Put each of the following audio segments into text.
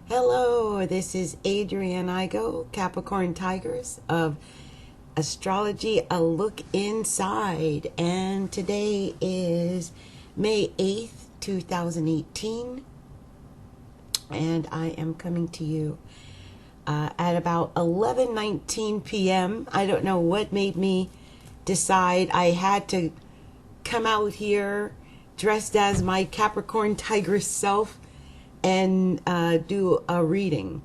Hello, this is Adrienne Igo, Capricorntigress of Astrology, A Look Inside. And today is May 8th, 2018. And I am coming to you at about 11:19 p.m. I don't know what made me decide I had to come out here dressed as my Capricorn Tigress self and do a reading.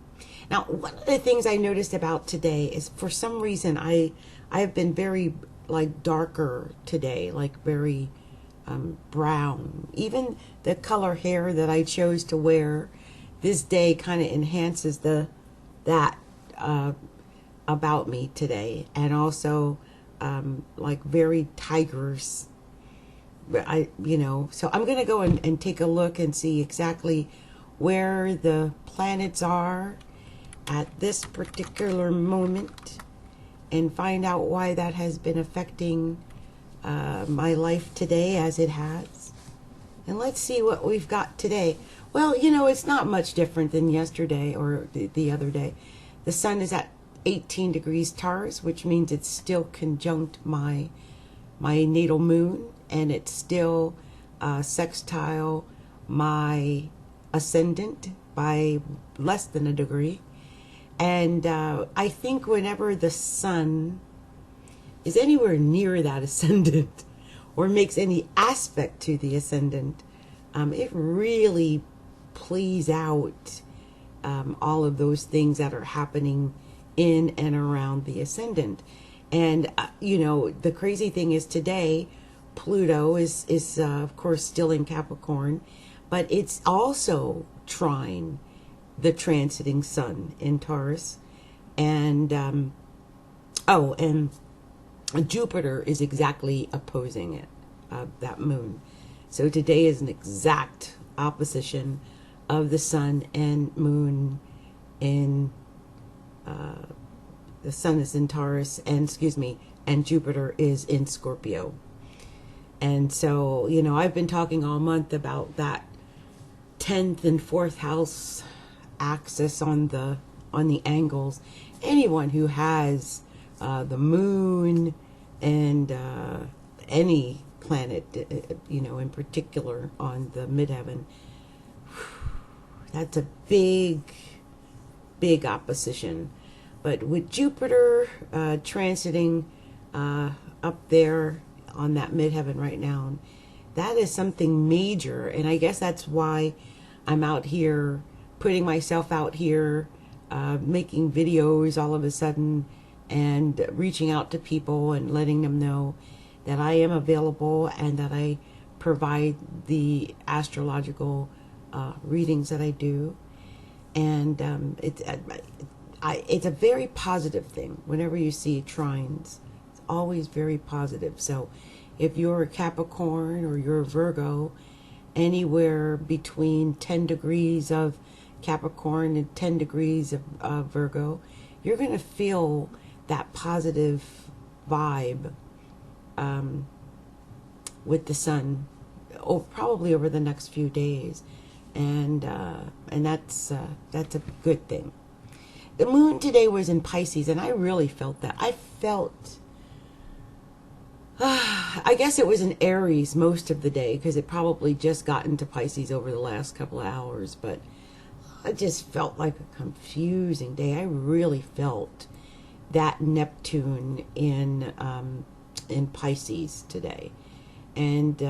Now, one of the things I noticed about today is for some reason I have been very like darker today, like very brown. Even the color hair that I chose to wear this day kind of enhances that about me today, and also like very tigress. So I'm gonna go and take a look and see exactly where the planets are at this particular moment and find out why that has been affecting my life today as it has. And let's see what we've got today. Well, it's not much different than yesterday or the other day. The sun is at 18 degrees Taurus, which means it's still conjunct my natal moon, and it's still sextile my ascendant by less than a degree. And I think whenever the sun is anywhere near that ascendant or makes any aspect to the ascendant, it really plays out all of those things that are happening in and around the ascendant. And the crazy thing is today Pluto is of course still in Capricorn, but it's also trine the transiting sun in Taurus, and and Jupiter is exactly opposing it, that moon. So today is an exact opposition of the sun and moon in the sun is in Taurus, and Jupiter is in Scorpio. And so, I've been talking all month about that 10th and 4th house axis on the angles. Anyone who has the moon and any planet, in particular on the midheaven, that's a big opposition. But with Jupiter transiting up there on that midheaven right now, that is something major. And I guess that's why I'm out here, putting myself out here, making videos all of a sudden, and reaching out to people and letting them know that I am available and that I provide the astrological readings that I do. And it's a very positive thing. Whenever you see trines, it's always very positive. So if you're a Capricorn or you're a Virgo, anywhere between 10 degrees of Capricorn and 10 degrees of Virgo, you're going to feel that positive vibe with the sun probably over the next few days. And that's a good thing. The moon today was in Pisces, and I really felt that. I guess it was in Aries most of the day, because it probably just got into Pisces over the last couple of hours, but I just felt like a confusing day. I really felt that Neptune in Pisces today. And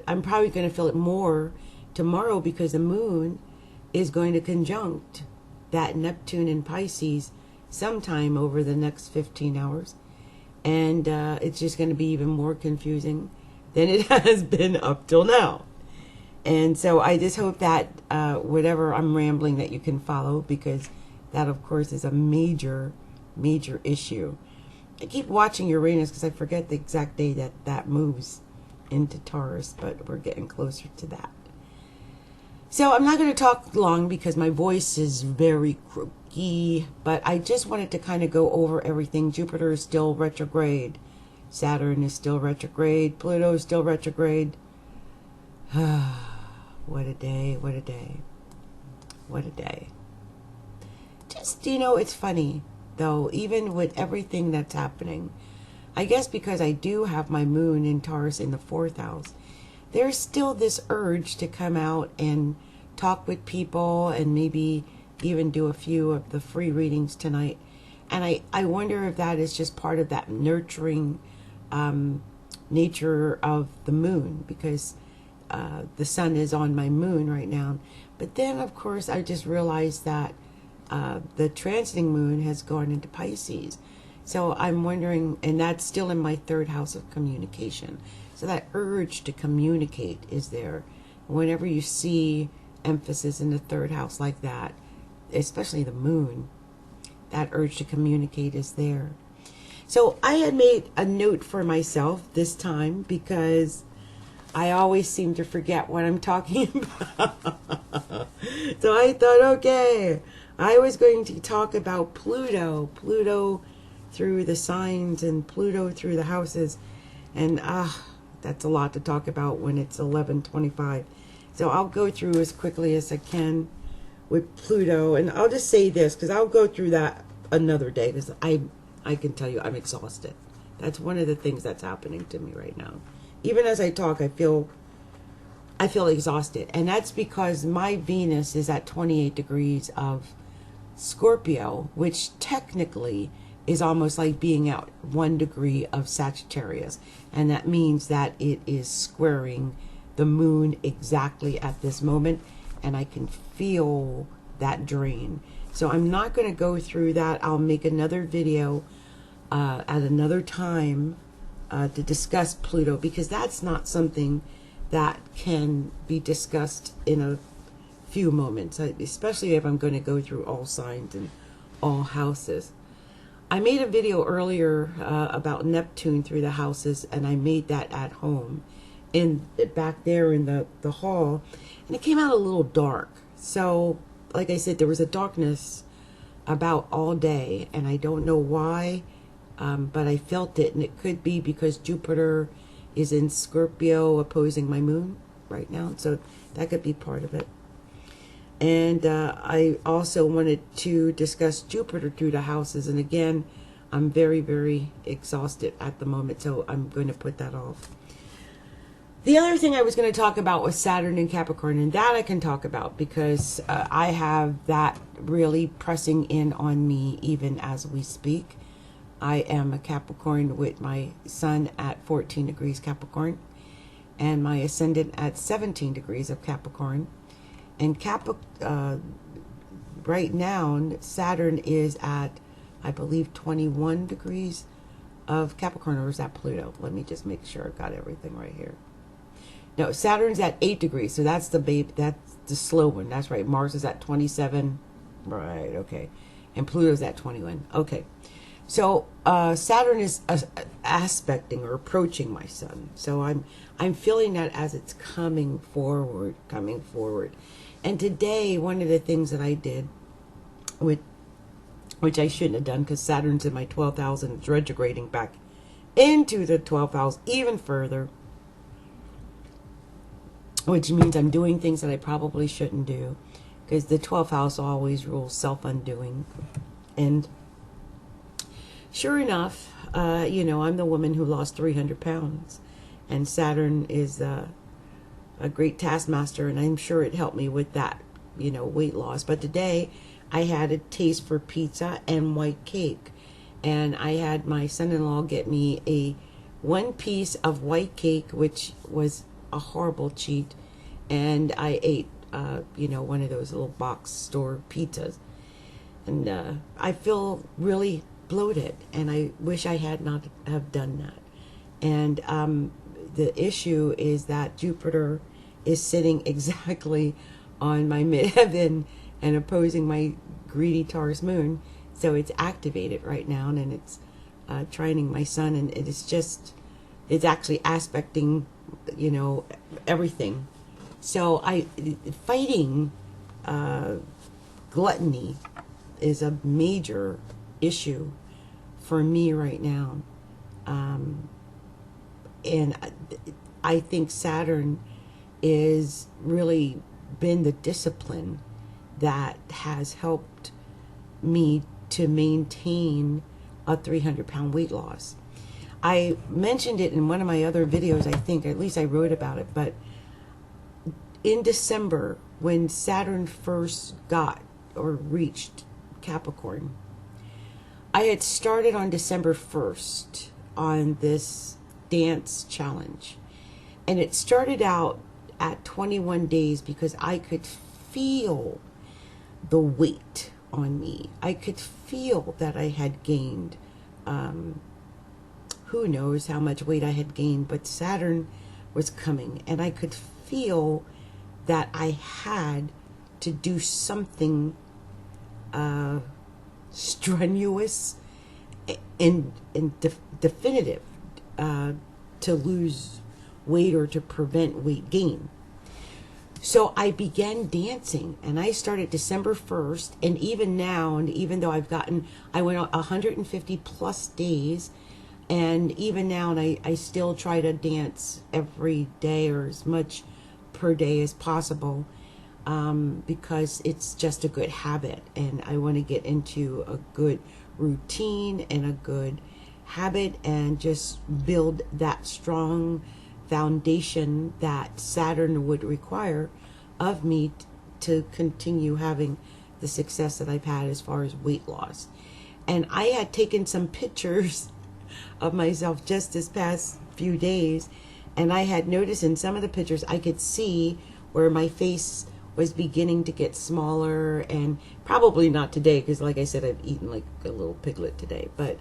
I'm probably going to feel it more tomorrow, because the moon is going to conjunct that Neptune in Pisces sometime over the next 15 hours. And it's just going to be even more confusing than it has been up till now. And so I just hope that whatever I'm rambling, that you can follow, because that, of course, is a major issue. I keep watching Uranus because I forget the exact day that moves into Taurus, but we're getting closer to that. So I'm not going to talk long because my voice is very croaky, but I just wanted to kind of go over everything. Jupiter is still retrograde. Saturn is still retrograde. Pluto is still retrograde. What a day, what a day, what a day. just, it's funny, though, even with everything that's happening, I guess because I do have my moon in Taurus in the 4th house, there's still this urge to come out and talk with people and maybe even do a few of the free readings tonight. And I wonder if that is just part of that nurturing nature of the moon, because the sun is on my moon right now. But then, of course, I just realized that the transiting moon has gone into Pisces. So I'm wondering, and that's still in my 3rd house of communication. So that urge to communicate is there. Whenever you see emphasis in the 3rd house like that, especially the moon, that urge to communicate is there. So I had made a note for myself this time because I always seem to forget what I'm talking about. So I thought, okay, I was going to talk about Pluto through the signs and Pluto through the houses. And that's a lot to talk about when it's 11:25. So I'll go through as quickly as I can with Pluto. And I'll just say this, because I'll go through that another day, because I can tell you I'm exhausted. That's one of the things that's happening to me right now. Even as I talk, I feel exhausted. And that's because my Venus is at 28 degrees of Scorpio, which technically is almost like being at 1 degree of Sagittarius. And that means that it is squaring the moon exactly at this moment. And I can feel that drain. So I'm not going to go through that. I'll make another video at another time to discuss Pluto, because that's not something that can be discussed in a few moments, especially if I'm going to go through all signs and all houses. I made a video earlier about Neptune through the houses, and I made that at home back there in the hall, and it came out a little dark. So like I said, there was a darkness about all day, and I don't know why, but I felt it, and it could be because Jupiter is in Scorpio opposing my moon right now, so that could be part of it. And I also wanted to discuss Jupiter through the houses, and again, I'm very, very exhausted at the moment, so I'm going to put that off. The other thing I was going to talk about was Saturn and Capricorn, and that I can talk about because I have that really pressing in on me even as we speak. I am a Capricorn with my sun at 14 degrees Capricorn and my ascendant at 17 degrees of Capricorn. And right now, Saturn is at, I believe, 21 degrees of Capricorn, or is that Pluto? Let me just make sure I've got everything right here. No, Saturn's at 8 degrees, so that's that's the slow one. That's right. Mars is at 27. Right, okay. And Pluto's at 21. Okay. So Saturn is aspecting or approaching my sun. So I'm feeling that as it's coming forward. And today, one of the things that I did, which I shouldn't have done because Saturn's in my 12th house and it's retrograding back into the 12th house even further, which means I'm doing things that I probably shouldn't do, because the 12th house always rules self-undoing. And sure enough, I'm the woman who lost 300 pounds, and Saturn is a great taskmaster, and I'm sure it helped me with that, weight loss. But today I had a taste for pizza and white cake, and I had my son-in-law get me one piece of white cake, which was a horrible cheat, and I ate one of those little box store pizzas, and I feel really bloated, and I wish I had not have done that. And the issue is that Jupiter is sitting exactly on my midheaven and opposing my greedy Taurus moon, so it's activated right now, and it's trining my sun, and it's actually aspecting everything. So fighting gluttony is a major issue for me right now. And I think Saturn is really been the discipline that has helped me to maintain a 300-pound weight loss. I mentioned it in one of my other videos, I think, at least I wrote about it, but in December, when Saturn first got or reached Capricorn, I had started on December 1st on this dance challenge. And it started out at 21 days because I could feel the weight on me. I could feel that I had gained, who knows how much weight I had gained, but Saturn was coming, and I could feel that I had to do something strenuous and definitive to lose weight or to prevent weight gain. So I began dancing, and I started December 1st, and even now, and even though I went 150 plus days, and even now, and I still try to dance every day or as much per day as possible, because it's just a good habit, and I want to get into a good routine and a good habit and just build that strong foundation that Saturn would require of me to continue having the success that I've had as far as weight loss. And I had taken some pictures of myself just this past few days, and I had noticed in some of the pictures I could see where my face was beginning to get smaller, and probably not today because, like I said, I've eaten like a little piglet today, but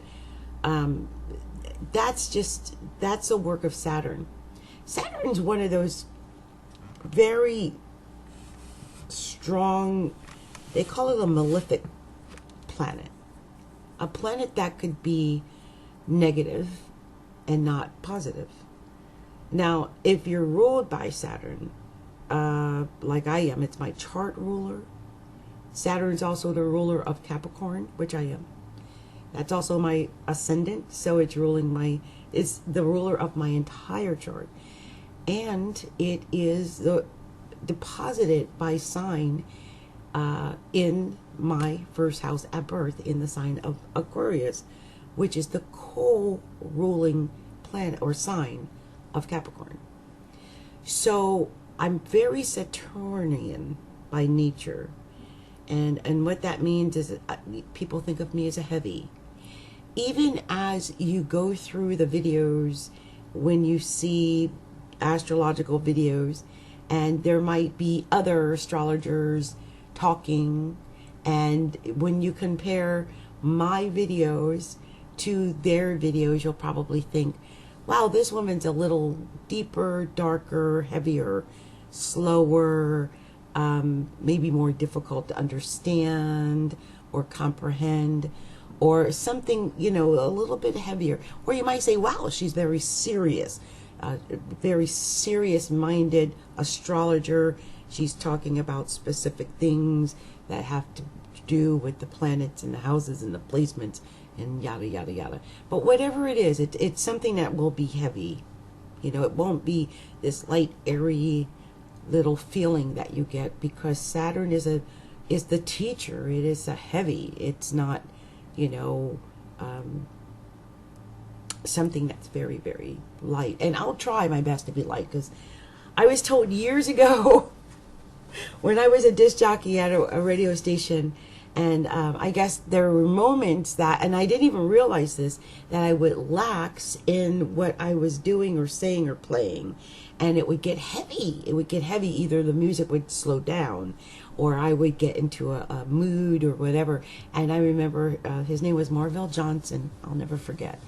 that's a work of Saturn. Saturn's one of those very strong, they call it a malefic planet. A planet that could be negative and not positive. Now, if you're ruled by Saturn, like I am, it's my chart ruler. Saturn's also the ruler of Capricorn, which I am. That's also my ascendant, so it's the ruler of my entire chart. And it is deposited by sign in my first house at birth in the sign of Aquarius, which is the co-ruling planet or sign of Capricorn. So I'm very Saturnian by nature. And what that means is people think of me as a heavy. Even as you go through the videos, when you see astrological videos, and there might be other astrologers talking, and when you compare my videos to their videos, you'll probably think, wow, this woman's a little deeper, darker, heavier, slower, maybe more difficult to understand or comprehend, or something, a little bit heavier. Or you might say, wow, she's very serious, very serious-minded astrologer. She's talking about specific things that have to do with the planets and the houses and the placements and yada, yada, yada. But whatever it is, it's something that will be heavy. It won't be this light, airy little feeling that you get, because Saturn is the teacher. It is a heavy. It's not, something that's very, very light. And I'll try my best to be light, because I was told years ago when I was a disc jockey at a radio station, and I guess there were moments that, and I didn't even realize this, that I would lax in what I was doing or saying or playing, and it would get heavy. It would get heavy. Either the music would slow down, or I would get into a mood or whatever. And I remember his name was Marvell Johnson. I'll never forget.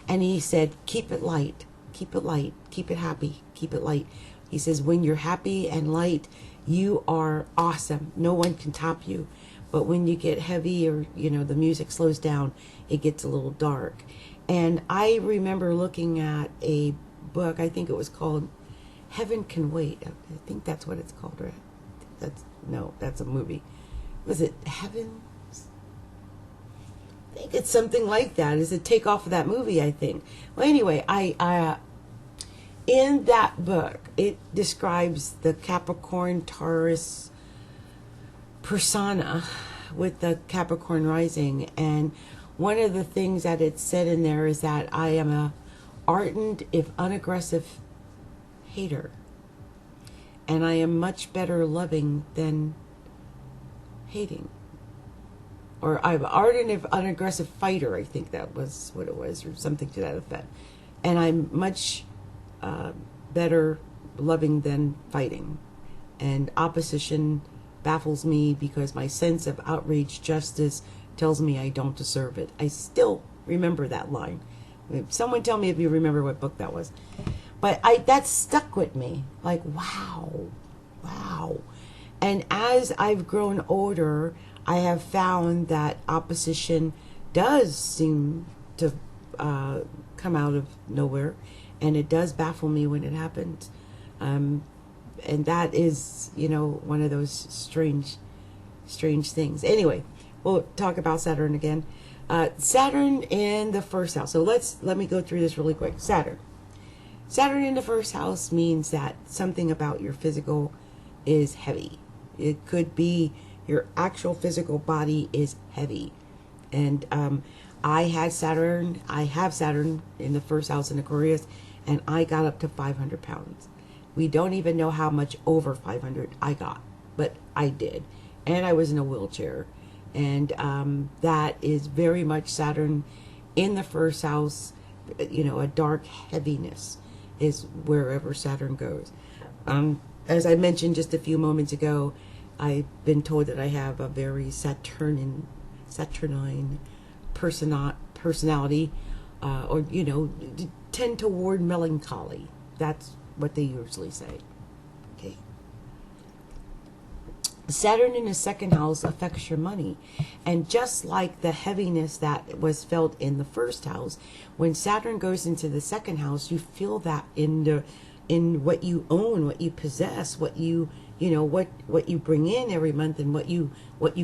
And he said, keep it light, keep it light, keep it happy, keep it light. He says, when you're happy and light, you are awesome. No one can top you. But when you get heavy, or, the music slows down, it gets a little dark. And I remember looking at a book, I think it was called Heaven Can Wait. I think that's what it's called, right? That's a movie. Was it Heaven? I think it's something like that. Is a takeoff of that movie, I think. Well, anyway, I in that book, it describes the Capricorn Taurus persona, with the Capricorn rising, and one of the things that it said in there is that I am a ardent, if unaggressive, hater. And I am much better loving than hating. Or I'm ardent, if unaggressive fighter, I think that was what it was, or something to that effect. And I'm much better loving than fighting. And opposition baffles me because my sense of outraged justice tells me I don't deserve it. I still remember that line. Someone tell me if you remember what book that was. But that stuck with me. Like, wow. And as I've grown older, I have found that opposition does seem to come out of nowhere. And it does baffle me when it happens. And that is, one of those strange things. Anyway, we'll talk about Saturn again. Saturn in the first house. So let me go through this really quick. Saturn in the first house means that something about your physical is heavy. It could be your actual physical body is heavy. And I have Saturn in the first house in Aquarius, and I got up to 500 pounds. We don't even know how much over 500 I got, but I did. And I was in a wheelchair. And that is very much Saturn in the first house. A dark heaviness is wherever Saturn goes. As I mentioned just a few moments ago, I've been told that I have a very Saturnine personality, or tend toward melancholy. That's what they usually say. Okay. Saturn in the second house affects your money. And just like the heaviness that was felt in the first house, when Saturn goes into the second house, you feel that in what you own, what you possess, what you bring in every month, and what you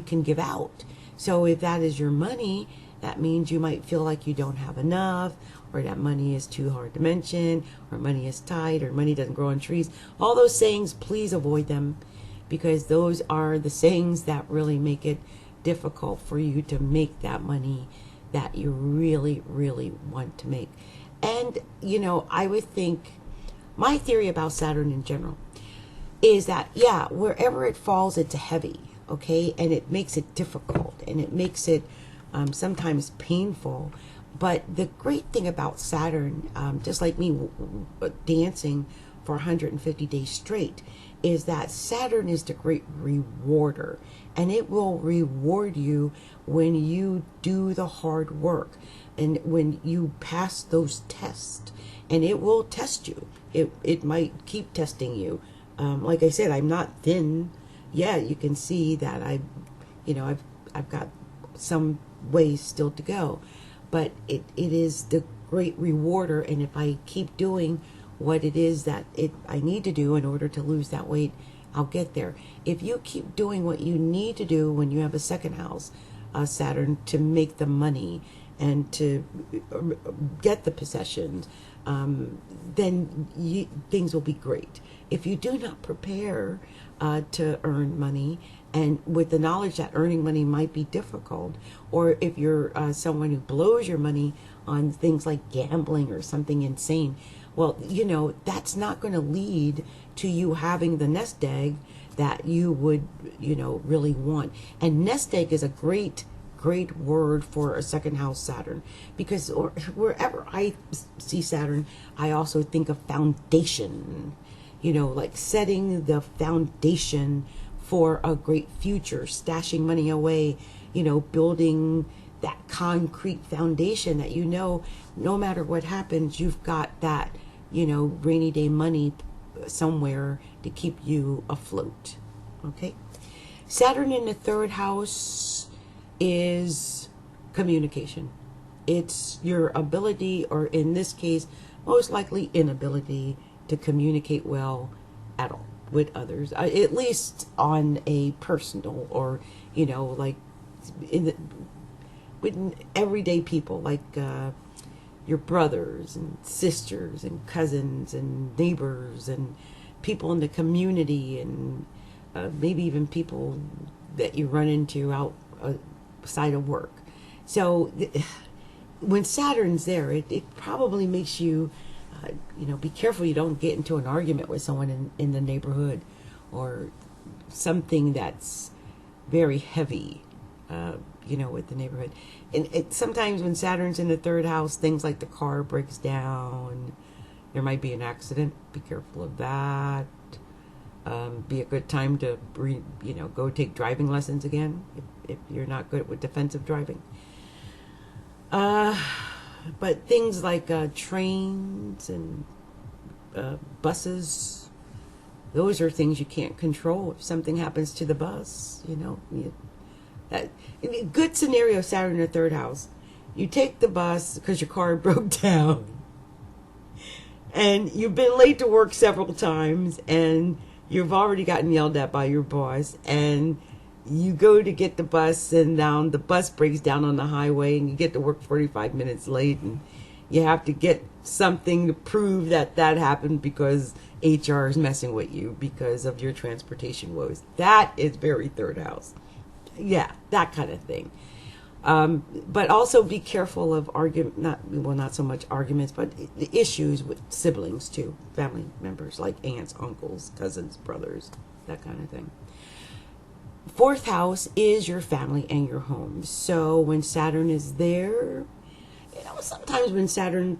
can give out. So if that is your money, that means you might feel like you don't have enough, or that money is too hard to mention, or money is tight, or money doesn't grow on trees. All those sayings, please avoid them, because those are the sayings that really make it difficult for you to make that money that you really, really want to make. And, I would think, my theory about Saturn in general is that, wherever it falls, it's heavy, okay? And it makes it difficult, and it makes it sometimes painful. But the great thing about Saturn, just like me dancing for 150 days straight, is that Saturn is the great rewarder, and it will reward you when you do the hard work and when you pass those tests. And it will test you. It might keep testing you. Like I said, I'm not thin. Yeah, you can see that I've got some ways still to go, but it is the great rewarder. And if I keep doing what it is that I need to do in order to lose that weight, I'll get there. If you keep doing what you need to do when you have a second house Saturn to make the money and to get the possessions, then things will be great. If you do not prepare to earn money, and with the knowledge that earning money might be difficult, or if you're someone who blows your money on things like gambling or something insane, well, that's not going to lead to you having the nest egg that you would, really want. And nest egg is a great word for a second house Saturn, because wherever I see Saturn, I also think of foundation, like setting the foundation for a great future, stashing money away, building that concrete foundation that no matter what happens, you've got that, rainy day money somewhere to keep you afloat. Okay. Saturn in the third house is communication. It's your ability, or in this case, most likely inability, to communicate well at all with others, at least on a personal, or like with everyday people, like your brothers and sisters and cousins and neighbors and people in the community, and maybe even people that you run into out side of work. So when Saturn's there, it probably makes you, be careful you don't get into an argument with someone in the neighborhood, or something that's very heavy, with the neighborhood. And sometimes when Saturn's in the third house, things like the car breaks down, there might be an accident. Be careful of that. Be a good time to go take driving lessons again if you're not good with defensive driving. But things like trains and buses, those are things you can't control. If something happens to the bus, good scenario, Saturn in the third house. You take the bus because your car broke down, and you've been late to work several times, and you've already gotten yelled at by your boss, and you go to get the bus, and the bus breaks down on the highway, and you get to work 45 minutes late, and you have to get something to prove that happened because HR is messing with you because of your transportation woes. That is very third house. Yeah, that kind of thing. But also be careful of not so much arguments, but the issues with siblings too, family members like aunts, uncles, cousins, brothers, that kind of thing. Fourth house is your family and your home. So when Saturn is there, sometimes when Saturn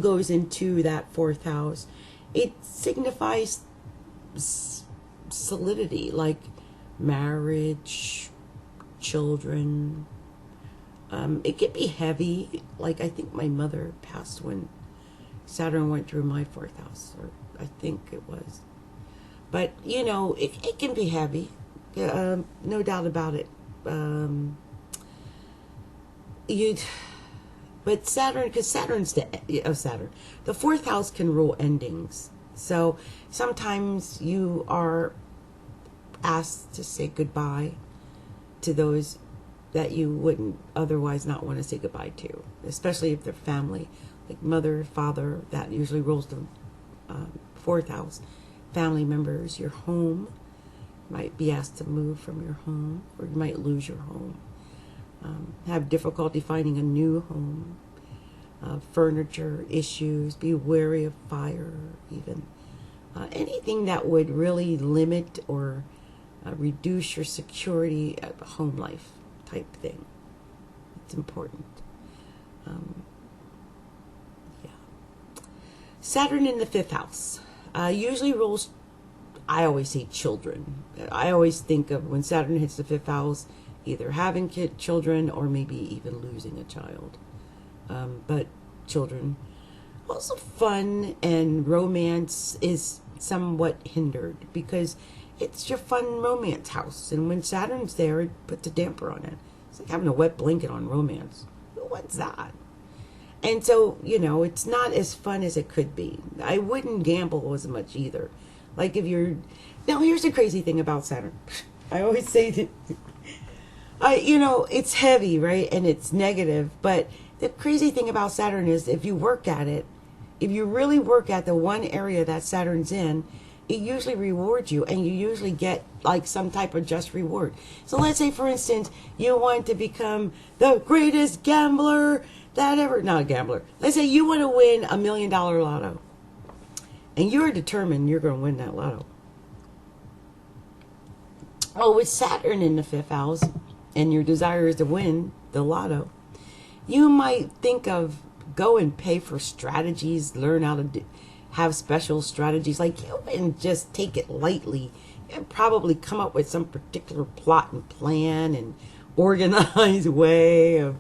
goes into that fourth house, it signifies solidity, like marriage, children. It can be heavy. Like I think my mother passed when Saturn went through my fourth house, or I think it was. But it can be heavy. No doubt about it. But Saturn, because Saturn's the fourth house can rule endings. So sometimes you are asked to say goodbye to those that you wouldn't otherwise not want to say goodbye to, especially if they're family, like mother, father. That usually rules the fourth house. Family members, your home. Might be asked to move from your home, or you might lose your home. Have difficulty finding a new home. Furniture issues. Be wary of fire, even. Anything that would really limit or reduce your security at the home life type thing. It's important. Saturn in the fifth house usually rules, I always say, children. I always think of when Saturn hits the fifth house, either having children or maybe even losing a child. But children. Also fun and romance is somewhat hindered because it's your fun romance house. And when Saturn's there, it puts a damper on it. It's like having a wet blanket on romance. What's that? And so, it's not as fun as it could be. I wouldn't gamble as much either. Like if you're... Now, here's the crazy thing about Saturn. I always say that, it's heavy, right? And it's negative. But the crazy thing about Saturn is if you work at it, if you really work at the one area that Saturn's in, it usually rewards you, and you usually get like some type of just reward. So let's say, for instance, you want to become the greatest gambler that ever... Not a gambler. Let's say you want to win $1 million lotto. And you're determined you're going to win that lotto. Well, with Saturn in the fifth house, and your desire is to win the lotto, you might think of go and pay for strategies, learn how to have special strategies. Like, you wouldn't just take it lightly. You'd probably come up with some particular plot and plan and organized way of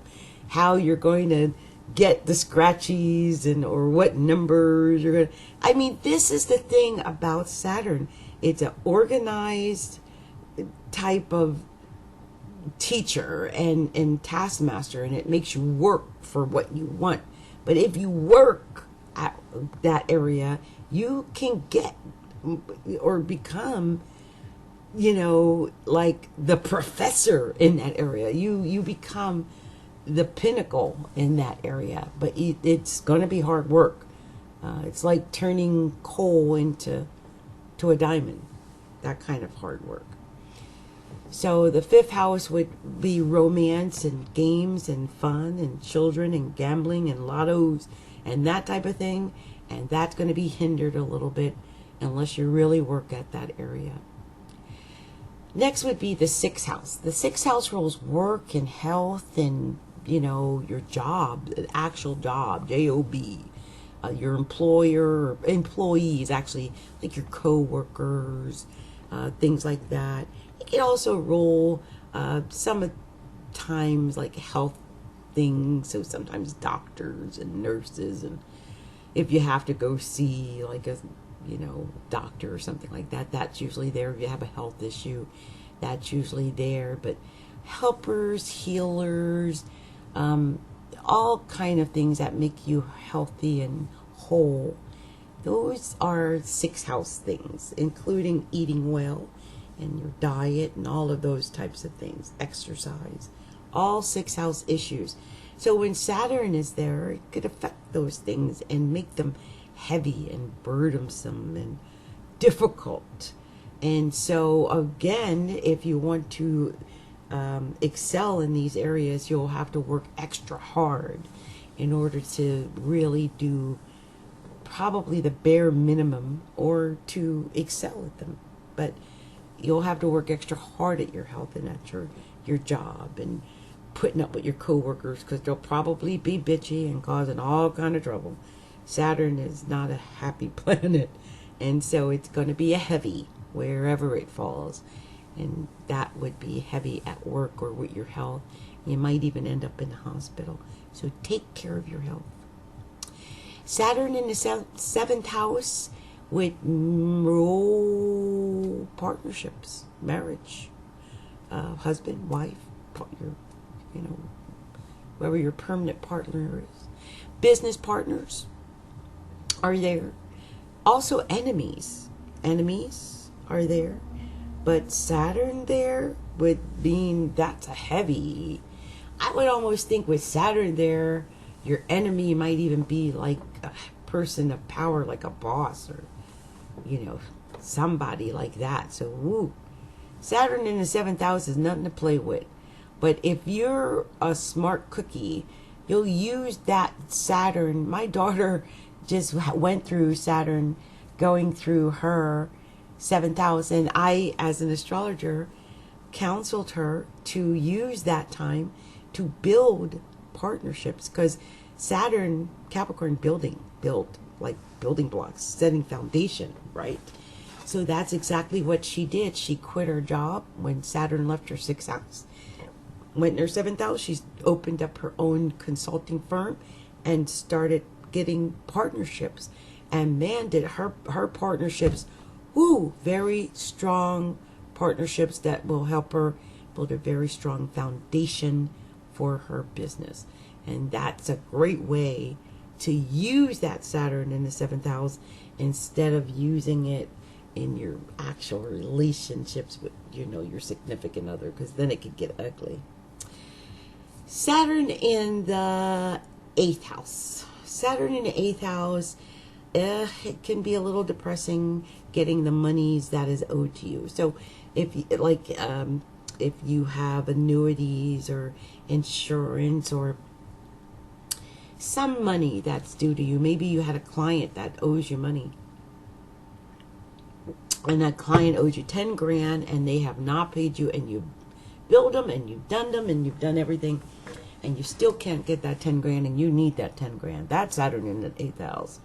how you're going to get the scratchies or what numbers you're going to... I mean, this is the thing about Saturn. It's an organized type of teacher and taskmaster, and it makes you work for what you want. But if you work at that area, you can get or become, like the professor in that area. You become the pinnacle in that area, but it's going to be hard work. It's like turning coal into a diamond, that kind of hard work. So the fifth house would be romance and games and fun and children and gambling and lottos and that type of thing. And that's going to be hindered a little bit unless you really work at that area. Next would be the sixth house. The sixth house rules work and health and, your job, an actual job, J-O-B. Your employer, or employees, actually, like your co-workers, things like that. It can also rule sometimes like health things, so sometimes doctors and nurses, and if you have to go see like a doctor or something like that, that's usually there. If you have a health issue, that's usually there. But helpers, healers, all kind of things that make you healthy and whole, those are sixth house things, including eating well and your diet and all of those types of things, exercise, all sixth house issues. So when Saturn is there, it could affect those things and make them heavy and burdensome and difficult. And so again, if you want to excel in these areas, you'll have to work extra hard in order to really do probably the bare minimum or to excel at them. But you'll have to work extra hard at your health and at your job and putting up with your coworkers, because they'll probably be bitchy and causing all kind of trouble. Saturn is not a happy planet, and so it's going to be a heavy wherever it falls, and that would be heavy at work or with your health. You might even end up in the hospital, so take care of your health. Saturn in the seventh house with role partnerships, marriage, husband, wife, partner, whoever your permanent partner is. Business partners are there. Also enemies. Enemies are there. But Saturn there would mean that's a heavy. I would almost think with Saturn there, your enemy might even be like a person of power, like a boss or, somebody like that. So, woo. Saturn in the seventh house is nothing to play with. But if you're a smart cookie, you'll use that Saturn. My daughter just went through Saturn going through her seventh house, and I, as an astrologer, counseled her to use that time to build partnerships, because Saturn, Capricorn, build like building blocks, setting foundation, right? So that's exactly what she did. She quit her job when Saturn left her sixth house. Went in her seventh house, she opened up her own consulting firm and started getting partnerships. And man, did her partnerships, very strong partnerships that will help her build a very strong foundation for her business. And that's a great way to use that Saturn in the seventh house instead of using it in your actual relationships with, your significant other, because then it could get ugly. Saturn in the eighth house. Saturn in the eighth house, it can be a little depressing getting the monies that is owed to you. So if you have annuities or insurance or some money that's due to you, maybe you had a client that owes you money, and that client owes you 10 grand and they have not paid you, and you billed them and you've done them and you've done everything, and you still can't get that 10 grand and you need that 10 grand. That's Saturn in the eighth house.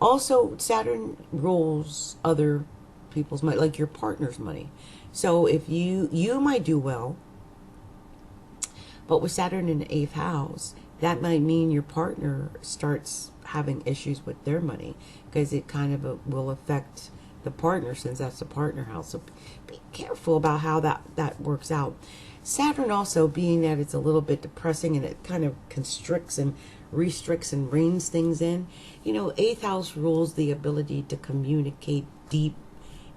Also, Saturn rules other people's money, like your partner's money. So if you might do well, but with Saturn in the eighth house, that might mean your partner starts having issues with their money, because it kind of will affect the partner, since that's the partner house. So be careful about how that works out. Saturn also, being that it's a little bit depressing and it kind of constricts and restricts and reins things in, eighth house rules the ability to communicate deep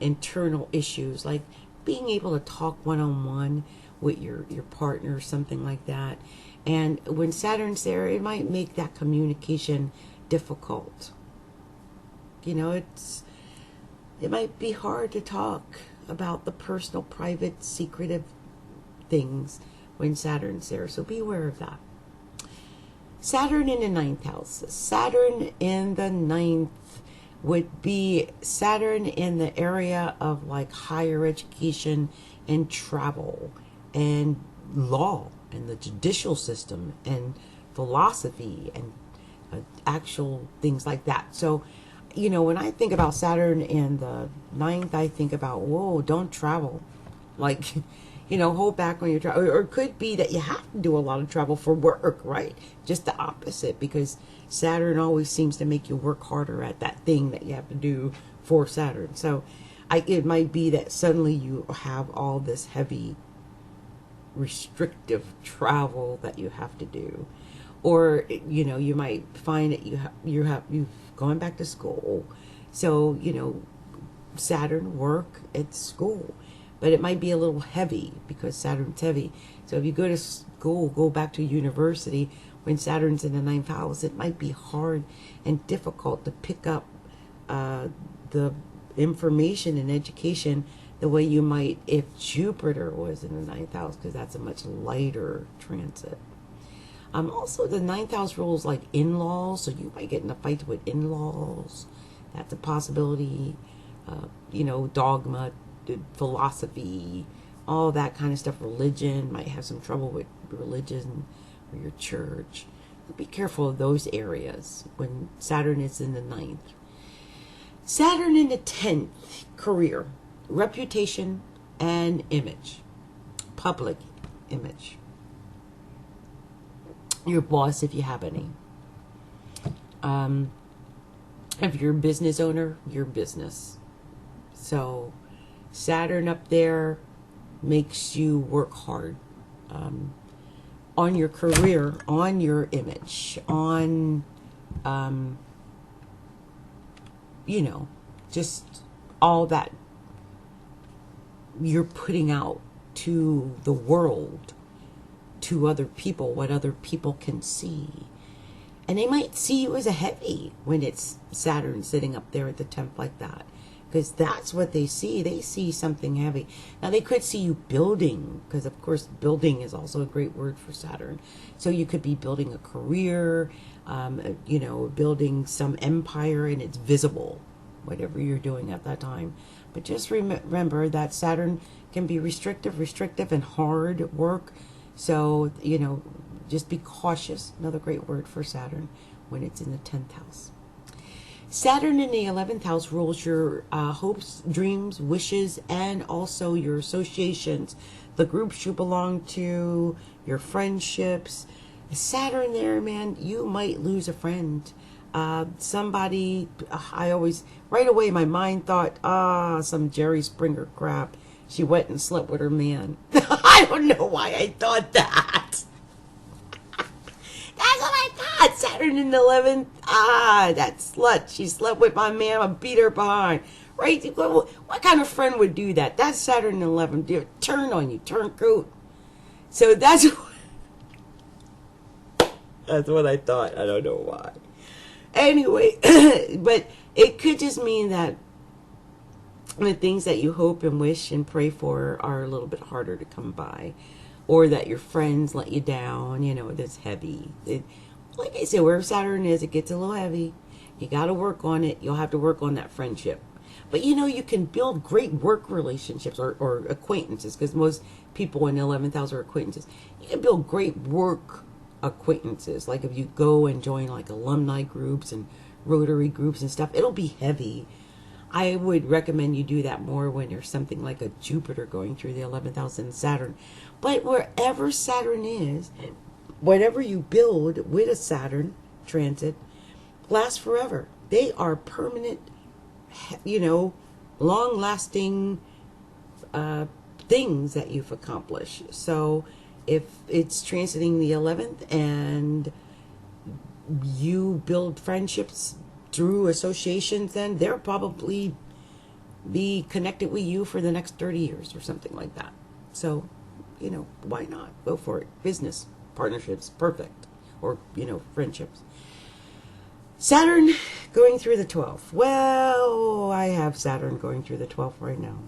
internal issues, like being able to talk one-on-one with your partner or something like that. And when Saturn's there, it might make that communication difficult. It might be hard to talk about the personal, private, secretive things when Saturn's there. So be aware of that. Saturn in the ninth house. Saturn in the ninth would be Saturn in the area of like higher education and travel and law and the judicial system and philosophy and actual things like that. So, you know, when I think about Saturn in the ninth, I think about, whoa, don't travel. Like, you know, hold back on your travel. Or it could be that you have to do a lot of travel for work, right? Just the opposite, because Saturn always seems to make you work harder at that thing that you have to do for Saturn. So it might be that suddenly you have all this heavy restrictive travel that you have to do. Or, you know, you might find that you've gone back to school. So, you know, Saturn, work, it's school. But it might be a little heavy because Saturn's heavy. So if you go to school, go back to university, when Saturn's in the ninth house, it might be hard and difficult to pick up the information and education the way you might if Jupiter was in the ninth house, because that's a much lighter transit. Also, the ninth house rules like in-laws, so you might get in a fight with in-laws. That's a possibility. You know, dogma, philosophy, all that kind of stuff. Religion, might have some trouble with religion or your church. Be careful of those areas when Saturn is in the ninth. Saturn in the 10th, career, reputation, and image, public image. Your boss, if you have any. If you're a business owner, your business. So Saturn up there makes you work hard on your career, on your image, on, you know, just all that you're putting out to the world, to other people, what other people can see. And they might see you as a heavy when it's Saturn sitting up there at the 10th like that, because that's what they see. They see something heavy. Now they could see you building, because of course building is also a great word for Saturn. So you could be building a career, you know, building some empire, and it's visible, whatever you're doing at that time. But just remember that Saturn can be restrictive and hard work. So, you know, just be cautious. Another great word for Saturn when it's in the 10th house. Saturn in the 11th house rules your hopes, dreams, wishes, and also your associations, the groups you belong to, your friendships. Saturn there, man, you might lose a friend. Somebody, I always, right away my mind thought, some Jerry Springer crap. She went and slept with her man. I don't know why I thought that. That's what I thought. Saturn in the 11th. That slut. She slept with my man. I beat her behind. Right? What kind of friend would do that? That's Saturn in the 11th. Turn on you. Turncoat. So that's what I thought. I don't know why. Anyway, but it could just mean that the things that you hope and wish and pray for are a little bit harder to come by, or that your friends let you down, you know, that's heavy. Like I said, where Saturn is, it gets a little heavy. You got to work on it. You'll have to work on that friendship. But, you know, you can build great work relationships or acquaintances, because most people in the 11th house are acquaintances. You can build great work acquaintances. Like if you go and join like alumni groups and Rotary groups and stuff, it'll be heavy. I would recommend you do that more when there's something like a Jupiter going through the 11th house and Saturn. But wherever Saturn is, whatever you build with a Saturn transit lasts forever. They are permanent, you know, long-lasting things that you've accomplished. So if it's transiting the 11th and you build friendships through associations, then they'll probably be connected with you for the next 30 years or something like that. So, you know, why not? Go for it. Business, partnerships, perfect. Or, you know, friendships. Saturn going through the 12th. Well, I have Saturn going through the 12th right now.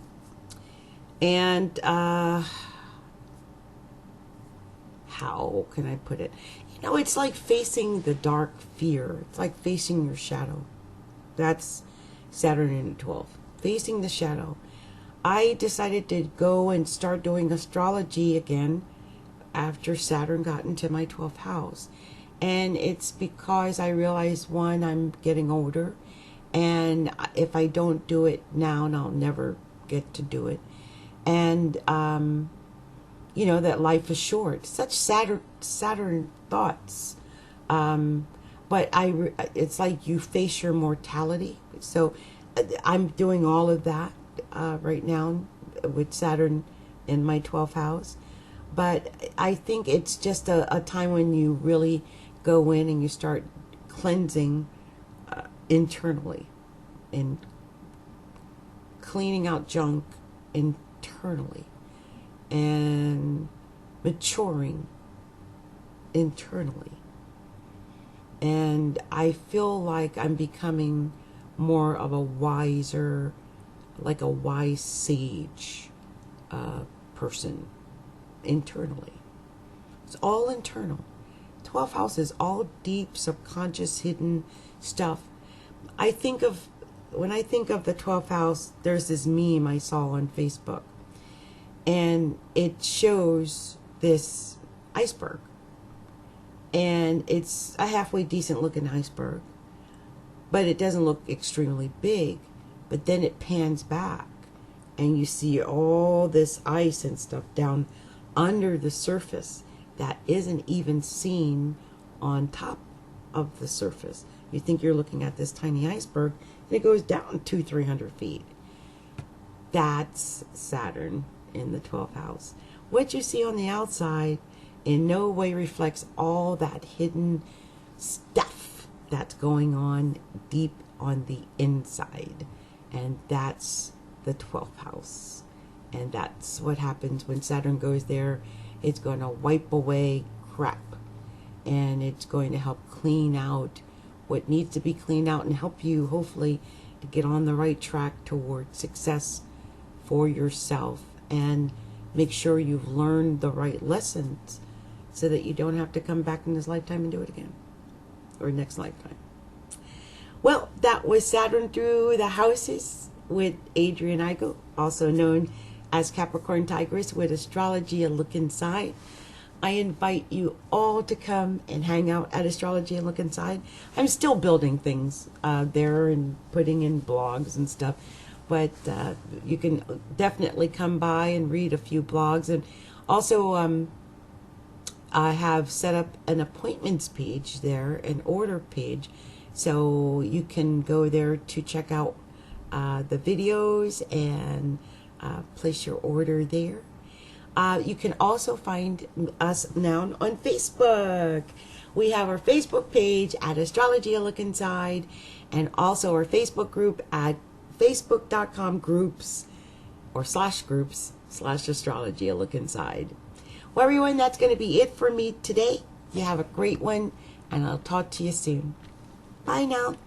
And how can I put it? You know, it's like facing the dark fear. It's like facing your shadow. That's Saturn in the 12th. Facing the shadow. I decided to go and start doing astrology again after Saturn got into my 12th house. And it's because I realized, one, I'm getting older. And if I don't do it now, and I'll never get to do it. And, you know, that life is short. Such Saturn thoughts. But it's like you face your mortality. So I'm doing all of that right now with Saturn in my 12th house. But I think it's just a time when you really go in and you start cleansing internally and cleaning out junk internally and maturing internally. And I feel like I'm becoming more of a wiser, like a wise sage person internally. It's all internal. 12th house is all deep, subconscious, hidden stuff. When I think of the 12th house, there's this meme I saw on Facebook. And it shows this iceberg. And it's a halfway decent looking iceberg. But it doesn't look extremely big. But then it pans back. And you see all this ice and stuff down under the surface that isn't even seen on top of the surface. You think you're looking at this tiny iceberg, and it goes down 200-300 feet. That's Saturn in the 12th house. What you see on the outside in no way reflects all that hidden stuff that's going on deep on the inside. And that's the 12th house. And that's what happens when Saturn goes there. It's going to wipe away crap. And it's going to help clean out what needs to be cleaned out and help you, hopefully, to get on the right track toward success for yourself. And make sure you've learned the right lessons so that you don't have to come back in this lifetime and do it again. Or next lifetime. Well, that was Saturn through the houses with Adrienne Igo, also known as Capricorntigress with Astrology, a look inside. I invite you all to come and hang out at Astrology and Look Inside. I'm still building things there and putting in blogs and stuff. But you can definitely come by and read a few blogs. And also, I have set up an appointments page there, an order page. So you can go there to check out the videos and place your order there. You can also find us now on Facebook. We have our Facebook page at Astrology A Look Inside, and also our Facebook group at facebook.com/groups /Astrology A Look Inside. Well, everyone, that's going to be it for me today. You have a great one, and I'll talk to you soon. Bye now.